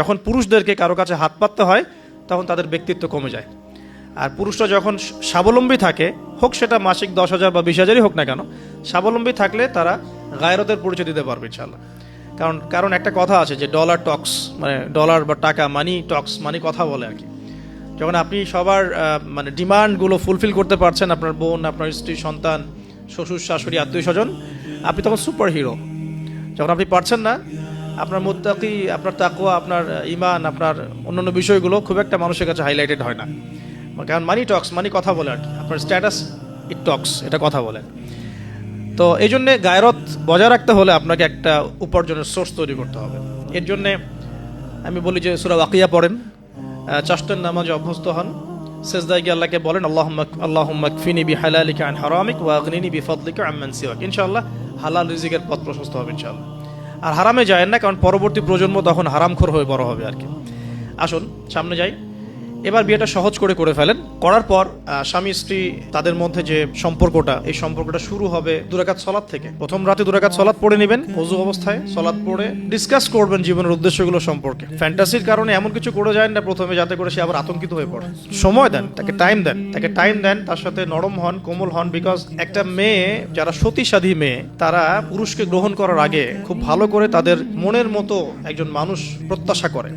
যখন পুরুষদেরকে কারো কাছে হাত পাততে হয় তখন তাদের ব্যক্তিত্ব কমে যায়। আর পুরুষরা যখন স্বাবলম্বী থাকে, হোক সেটা মাসিক 10,000 বা 20,000-ই হোক না কেন, স্বাবলম্বী থাকলে তারা গায়রতের পরিচয় দিতে পারবে ইনশাআল্লাহ। কারণ একটা কথা আছে যে ডলার টক্স, মানে ডলার বা টাকা, মানি টক্স, মানি কথা বলে আর কি। যখন আপনি সবার মানে ডিমান্ডগুলো ফুলফিল করতে পারছেন, আপনার বোন, আপনার স্ত্রী, সন্তান, শ্বশুর শাশুড়ি, আত্মীয় স্বজন, আপনি তখন সুপার হিরো। যখন আপনি পারছেন না, আপনার মুত্তাকি, আপনার তাকওয়া, আপনার ঈমান, আপনার অন্যান্য বিষয়গুলো খুব একটা মানুষের কাছে হাইলাইটেড হয় না। কারণ মানি টক্স, মানি কথা বলে আর কি। আপনার স্ট্যাটাস ইট টক্স, এটা কথা বলে। তো এই জন্যে গায়রত বজায় রাখতে হলে আপনাকে একটা উপার্জনের সোর্স তৈরি করতে হবে। এর জন্যে আমি বলি যে সূরা ওয়াকিয়া পড়েন, চারটার নামাজে অভ্যস্ত হন, সেজদায় গিয়ে আল্লাহকে বলেন আল্লাহুম্মা কফিনি বিহালালিকা আন হারামিক ওয়া আগনিনি বিফাদলিকা আম্মান সিওয়াক। ইনশাআল্লাহ হালাল রিজিকের পথ প্রশস্ত হবে ইনশাআল্লাহ। আর হারামে যায়েন না, কারণ পরবর্তী প্রজন্ম তখন হারামখোর হয়ে বড় হবে আর কি। আসুন সামনে যাই। এবার বিয়েটা সহজ করে ফেলেন। করার পর স্বামী স্ত্রী তাদের মধ্যে যে সম্পর্কটা, এই সম্পর্কটা শুরু হবে 2 রাকাত সালাত থেকে। প্রথম রাতে 2 রাকাত সালাত পড়ে নেবেন, ওযু অবস্থায় সালাত পড়ে ডিসকাস করবেন জীবনের উদ্দেশ্যগুলো সম্পর্কে। ফ্যান্টাসির কারণে এমন কিছু করে যায় না প্রথমে যাতে করে সে আবার আতঙ্কিত হয়ে পড়ে। সময় দেন, তাকে টাইম দেন, তার সাথে নরম হন, কোমল হন। বিকজ একটা মেয়ে, যারা সতীসাধী মেয়ে, তারা পুরুষকে গ্রহণ করার আগে খুব ভালো করে তাদের মনের মতো একজন মানুষ প্রত্যাশা করে।